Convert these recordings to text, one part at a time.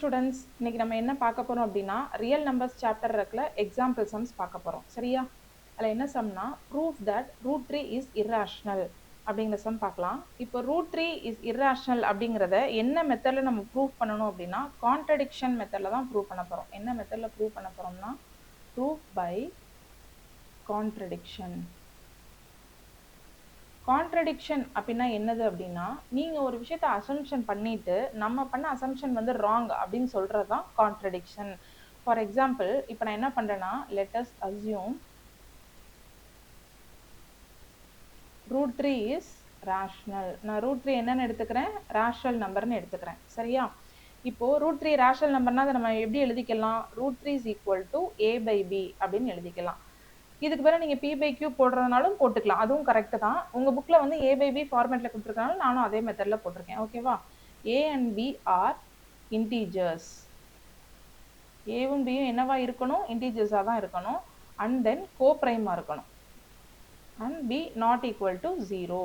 Students, இன்னைக்கு நம்ம என்ன பார்க்க போறோம் அப்படின்னா ரியல் நம்பர்ஸ் சாப்டர் இருக்குல்ல எக்ஸாம்பிள் சம்ஸ் பார்க்க போறோம். சரியா? அதில் என்ன சம்னா proof that root three is irrational அப்படிங்கிற சம் பார்க்கலாம். இப்போ ரூட் த்ரீ இஸ் இர்ராஷனல் அப்படிங்கிறத என்ன மெத்தடில் நம்ம ப்ரூஃப் பண்ணணும் அப்படின்னா கான்ட்ரடிக்ஷன் மெத்தடில் தான் ப்ரூவ் பண்ண போகிறோம். என்ன மெத்தடில் ப்ரூவ் பண்ண போகிறோம்னா ப்ரூஃப் பை கான்ட்ரடிக்ஷன். கான்ட்ரடிக்ஷன் அப்படின்னா என்னது அப்படின்னா நீங்க ஒரு விஷயத்தை அசம்ஷன் பண்ணிட்டு நம்ம பண்ண அசம்ஷன் வந்து ராங் அப்படின்னு சொல்றது தான் கான்ட்ரடிக்ஷன். ஃபார் எக்ஸாம்பிள் இப்போ நான் என்ன பண்றேன்னா let us assume root three is rational. நான் ரூட் த்ரீ என்னன்னு எடுத்துக்கிறேன், ரேஷனல் நம்பர்னு எடுத்துக்கிறேன். சரியா? இப்போ ரூட் த்ரீ ரேஷனல் நம்பர்னா அதை நம்ம எப்படி எழுதிக்கலாம், root three is equal to a by b அப்படின்னு எழுதிக்கலாம். இதுக்கு பிறகு நீங்கள் பி பை கியூ போடுறதுனாலும் போட்டுக்கலாம், அதுவும் கரெக்டு தான். உங்கள் புக்கில் வந்து ஏ பை பி ஃபார்மேட்டில் கொடுத்துருக்கனால நானும் அதே மெத்தடில் போட்டிருக்கேன். ஓகேவா? A and b are integers. ஏவும் பியும் என்னவா இருக்கணும், இன்டீஜர்ஸாக தான் இருக்கணும். அண்ட் தென் கோப்ரைமாக இருக்கணும். And b not equal to 0.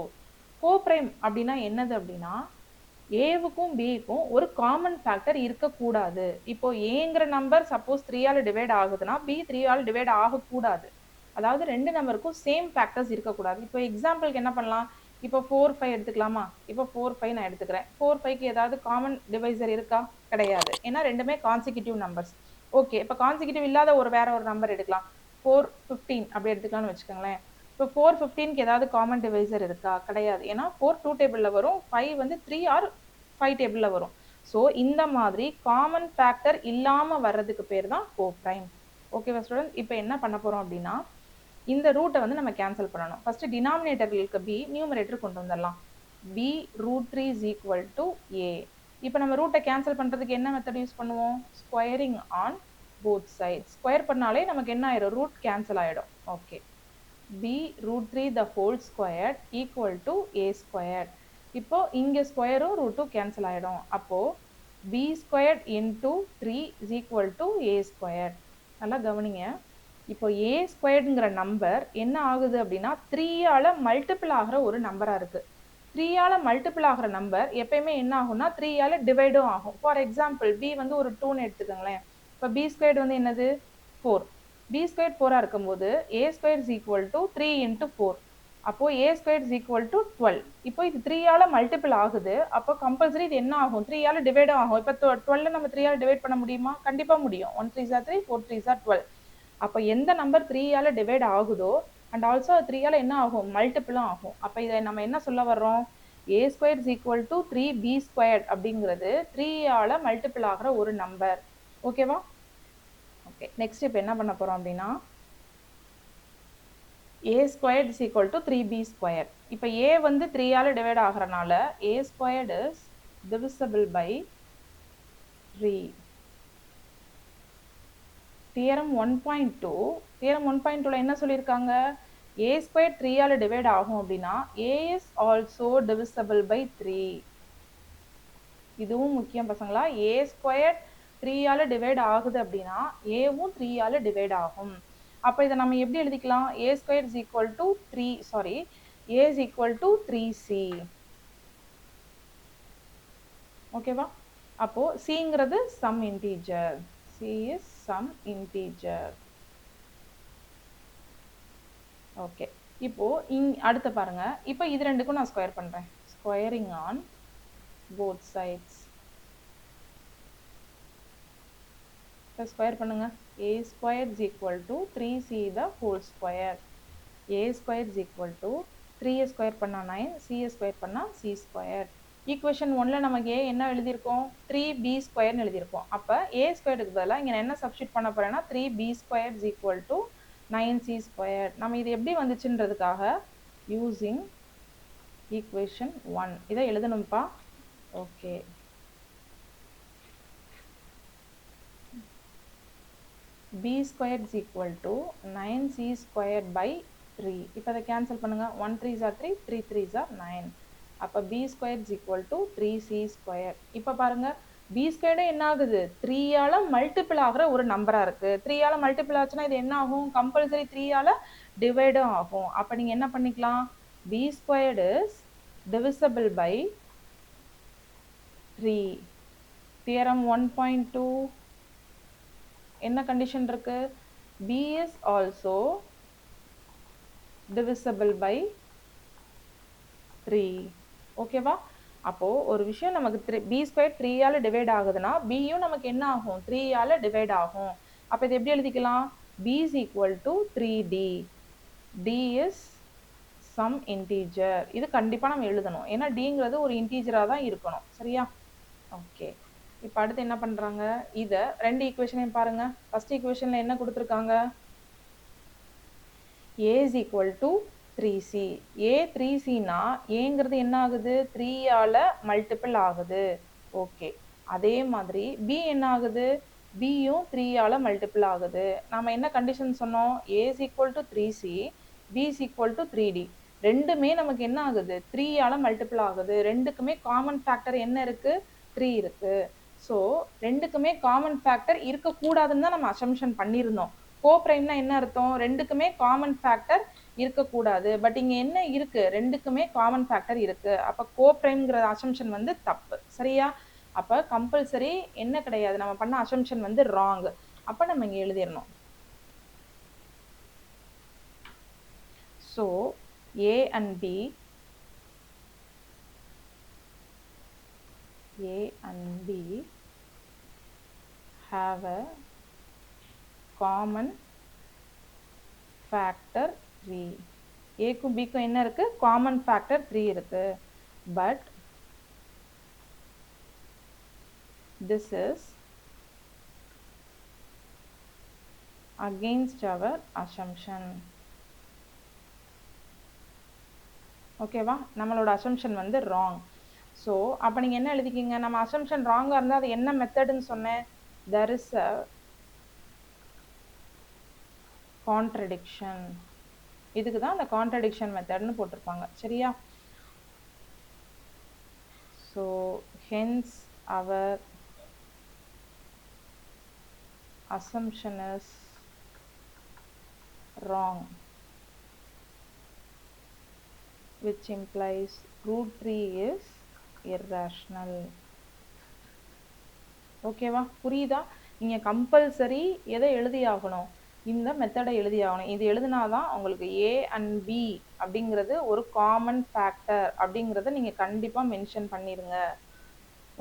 Coprime அப்படின்னா என்னது அப்படின்னா ஏவுக்கும் பிக்கும் ஒரு காமன் ஃபேக்டர் இருக்கக்கூடாது. இப்போ ஏங்கிற நம்பர் சப்போஸ் 3ஆல் டிவைட் ஆகுதுன்னா பி 3ஆல் டிவைட் ஆகக்கூடாது. அதாவது ரெண்டு நம்பருக்கும் சேம் ஃபேக்டர்ஸ் இருக்கக்கூடாது. இப்போ எக்ஸாம்பிளுக்கு என்ன பண்ணலாம், இப்போ 4 5 எடுத்துக்கலாமா? இப்போ 4 5 நான் எடுத்துக்கிறேன். 4 5க்கு ஏதாவது காமன் டிவைசர் இருக்கா? கிடையாது. ஏன்னா ரெண்டுமே கான்சிக்யூட்டிவ் நம்பர்ஸ். ஓகே, இப்போ கான்சிக்யூட்டிவ் இல்லாத வேற ஒரு நம்பர் எடுக்கலாம். 4 15 அப்படி எடுத்துக்கலாம்னு வச்சுக்கோங்களேன். இப்போ 4 15க்கு ஏதாவது காமன் டிவைசர் இருக்கா? கிடையாது. ஏன்னா 4 2 டேபிளில் வரும், 5 வந்து 3 ஆர் 5 டேபிளில் வரும். ஸோ இந்த மாதிரி காமன் ஃபேக்டர் இல்லாமல் வர்றதுக்கு பேர் தான் கோப்ரைம். ஓகேவா ஸ்டூடெண்ட்? இப்போ என்ன பண்ண போகிறோம் அப்படின்னா இந்த ரூட்டை வந்து நம்ம கேன்சல் பண்ணணும். ஃபர்ஸ்ட் டினாமினேட்டர்களுக்கு பி, நியூமரேட்டர் கொண்டு வந்துடலாம். B root three is equal to a. இப்போ நம்ம ரூட்டை கேன்சல் பண்ணுறதுக்கு என்ன மெத்தட் யூஸ் பண்ணுவோம், squaring on both side. Square பண்ணாலே நமக்கு என்ன ஆயிடும், ரூட் கேன்சல் ஆகிடும். Okay, b root three the whole square equal to a square. இப்போ இங்கே ஸ்கொயரும் ரூட்டும் கேன்சல் ஆகிடும். அப்போது b square into 3 is equal to a square. நல்லா கவனிங்க. இப்போ ஏ ஸ்கொயர்டுங்கிற நம்பர் என்ன ஆகுது அப்படின்னா 3ஆல் மல்டிபிள் ஆகிற ஒரு நம்பராக இருக்குது. 3ஆல் மல்டிபிள் ஆகிற நம்பர் எப்பயுமே என்ன ஆகும்னா 3ஆல் டிவைடும் ஆகும். ஃபார் எக்ஸாம்பிள் பி வந்து ஒரு 2ன்னு எடுத்துக்கோங்களேன். இப்போ பி ஸ்கொயர்டு வந்து என்னது 4. பி ஸ்கொயர் 4ஆக இருக்கும்போது a square is equal to 3 into 4. அப்போது a square is equal to 12. இப்போ இது 3ஆல் மல்டிபிள் ஆகுது. அப்போ கம்பல்சரி இது என்ன ஆகும், 3ஆல் டிவைடும் ஆகும். இப்போ 12 நம்ம 3ஆல் டிவைட் பண்ண முடியுமா? கண்டிப்பாக முடியும். 1 3 3, 4 3 12. அப்போ எந்த நம்பர் 3ஆல் டிவைட் ஆகுதோ அண்ட் ஆல்சோ 3ஆல் என்ன ஆகும், மல்டிபிளும் ஆகும். அப்போ இதை நம்ம என்ன சொல்ல வர்றோம், a square is equal to 3 b square அப்படிங்கிறது 3ஆல் மல்டிபிள் ஆகிற ஒரு நம்பர். ஓகேவா? ஓகே, நெக்ஸ்ட் இப்போ என்ன பண்ண போகிறோம் அப்படின்னா a square is equal to 3b square. இப்போ ஏ வந்து 3ஆல் டிவைட் ஆகிறனால a squared is divisible by 3. Theorem 1.2. Theorem 1.2ல என்ன சொல்லியிருக்காங்க, ஏ ஸ்கொயர் 3ஆல் டிவைட் ஆகும் அப்படின்னா a is also divisible by 3. இதுவும் முக்கியம் பசங்களா. ஏ ஸ்கொயர் 3ஆல் டிவைட் ஆகுது அப்படின்னா ஏவும் 3ஆல் டிவைட் ஆகும். அப்போ இதை நம்ம எப்படி எழுதிக்கலாம், a square is equal to 3, sorry, a is equal to 3c. ஓகேவா? அப்போ சிங்கிறது some integer. C is some integer. Okay, இப்போ அடுத்து பாருங்க. இப்போ இது ரெண்டுக்கும் நான் ஸ்கொயர் பண்றேன். Squaring on both sides. இப்போ ஸ்கொயர் பண்ணுங்க. a square is equal to 3c the whole square. a square is equal to 3a square பண்ணா 9, c ஸ்கொயர் பண்ணா c ஸ்கொயர். ஈக்குவேஷன் 1ல நமக்கு ஏ என்ன எழுதியிருக்கோம், 3b ஸ்கொயர்னு எழுதியிருக்கோம். அப்போ ஏ ஸ்கொயருக்கு பதிலாக இங்கே என்ன சப்ஸ்டியூட் பண்ண போறேன்னா 3b square is equal to 9c square. நம்ம இது எப்படி வந்துச்சுன்றதுக்காக யூசிங் ஈக்குவேஷன் 1 இதை எழுதணும்ப்பா. Okay, b square is equal to 9c square by 3. இப்போ அதை கேன்சல் பண்ணுங்க. 1 3s are 3, 3 3s are 9. அப்போ b square is equal to 3c square. இப்போ பாருங்க, b ஸ்கொயர்டே என்ன ஆகுது, 3ஆல் மல்டிபிள் ஆகிற ஒரு நம்பராக இருக்குது. 3ஆல் மல்டிபிள் ஆச்சுன்னா இது என்ன ஆகும், கம்பல்சரி 3ஆல் டிவைடும் ஆகும். அப்போ நீங்கள் என்ன பண்ணிக்கலாம், b squared is divisible by 3. Theorem 1.2 என்ன கண்டிஷன் இருக்கு? b is also divisible by 3. ஓகேவா? அப்போ ஒரு விஷயம் நமக்கு b ஸ்கொயர் 3 ஆல டிவைட் ஆகுதுன்னா bயும் நமக்கு என்ன ஆகும்? 3 ஆல டிவைட் ஆகும். அப்ப இது எப்படி எழுதிக்கலாம்? b is equal to 3d. d is some integer. இது கண்டிப்பா நம்ம எழுதணும். ஏன்னா dங்கிறது ஒரு இன்டீஜரா தான் இருக்கணும். சரியா? ஓகே. இப்போ அடுத்து என்ன பண்றாங்க? இத ரெண்டு ஈக்குவேஷனையும் பாருங்க. ஃபர்ஸ்ட் ஈக்குவேஷன்ல என்ன கொடுத்திருக்காங்க? a is equal to 3c. a 3c னா aங்கிறது என்ன ஆகுது? 3 ஆல மல்டிபிள் ஆகுது. ஓகே. அதே மாதிரி b என்ன ஆகுது? bயும் 3 ஆல மல்டிபிள் ஆகுது. நாம என்ன கண்டிஷன் சொன்னோம்? a is equal to 3c, b is equal to 3d. ரெண்டுமே நமக்கு என்ன ஆகுது? 3 ஆல மல்டிபிள் ஆகுது. ரெண்டுக்குமே காமன் ஃபேக்டர் என்ன இருக்கு? 3 இருக்கு. ஸோ ரெண்டுக்குமே காமன் ஃபேக்டர் இருக்கக்கூடாதுன்னு தான் நம்ம அசம்ஷன் பண்ணியிருந்தோம். கோப்ரைம்னா என்ன அர்த்தம்? ரெண்டுக்குமே காமன் ஃபேக்டர் இருக்கக்கூடாது. பட் இங்க என்ன இருக்கு? ரெண்டுக்குமே காமன் ஃபேக்டர் இருக்கு. அப்ப கோப்ரைம்ங்கிற அசம்ஷன் வந்து தப்பு. சரியா? அப்ப கம்பல்சரி என்ன கிடையாது, நம்ம பண்ண அசம்ஷன் வந்து ராங். அப்ப நம்ம இங்க எழுதிடணும். So a and b have a common factor 3. aக்கும் bக்கும் என்ன இருக்கு? common factor 3 இருக்கு. But this is against our assumption. ஓகேவா? நம்மளோட அசம்ஷன் வந்து ராங். ஸோ அப்போ நீங்கள் என்ன எழுதிக்கிங்க? நம்ம அசம்ஷன் ராங்காக இருந்தால் அது என்ன மெத்தடுன்னு சொன்னேன்? there is a contradiction. இதுக்கு தான் அந்த கான்ட்ரடிக்ஷன் மெத்தட்னு போட்டிருப்பாங்க. சரியா? So hence our assumption is wrong, which implies root 3 is irrational. ஓகேவா? புரியுதா? நீங்க கம்பல்சரி எதை எழுதி ஆகணும்? இந்த மெத்தடை எழுதி ஆகணும். இது எழுதினாதான் உங்களுக்கு a and b அப்படிங்கிறது ஒரு காமன் ஃபேக்டர் அப்படிங்கிறத நீங்க கண்டிப்பா மென்ஷன் பண்ணிருங்க.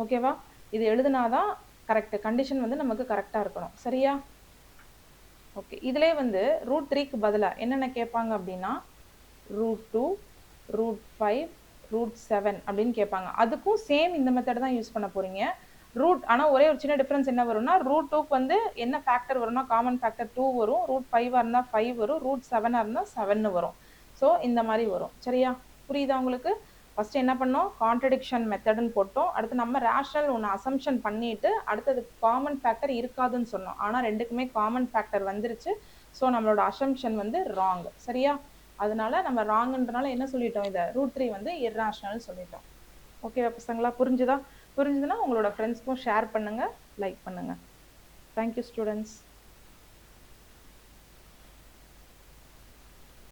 ஓகேவா? இது எழுதினாதான் கரெக்ட். கண்டிஷன் வந்து நமக்கு கரெக்டா இருக்கணும். சரியா? ஓகே. இதுல வந்து ரூட் 3க்கு பதிலா என்னென்ன கேட்பாங்க அப்படின்னா ரூட் 2, ரூட் 5, ரூட் 7 அப்படின்னு கேட்பாங்க. அதுக்கும் சேம் இந்த மெத்தட் தான் யூஸ் பண்ண போறீங்க. ரூட் ஆனால் ஒரே ஒரு சின்ன டிஃப்ரென்ஸ் என்ன வரும்னா ரூட் 2க்கு வந்து என்ன ஃபேக்டர் வரும்னா காமன் ஃபேக்டர் 2 வரும். ரூட் 5ஆக இருந்தால் 5 வரும். ரூட் 7ஆக இருந்தால் 7 வரும். ஸோ இந்த மாதிரி வரும். சரியா? புரியுதா உங்களுக்கு? ஃபர்ஸ்ட் என்ன பண்ணோம்? கான்ட்ரடிக்ஷன் மெத்தடுன்னு போட்டோம். அடுத்து நம்ம ரேஷனல் ஒன்று அசம்ஷன் பண்ணிட்டு அடுத்தது காமன் ஃபேக்டர் இருக்காதுன்னு சொன்னோம். ஆனால் ரெண்டுக்குமே காமன் ஃபேக்டர் வந்துருச்சு. ஸோ நம்மளோட அசம்ஷன் வந்து ராங். சரியா? அதனால நம்ம ராங்ன்றனால என்ன சொல்லிட்டோம்? இதை ரூட் 3 வந்து இர்ராஷனல் சொல்லிட்டோம். ஓகேவா பசங்களா? புரிஞ்சுதுன்னா உங்களோட ஃப்ரெண்ட்ஸ்க்கும் ஷேர் பண்ணுங்க, லைக் பண்ணுங்க. Thank you students.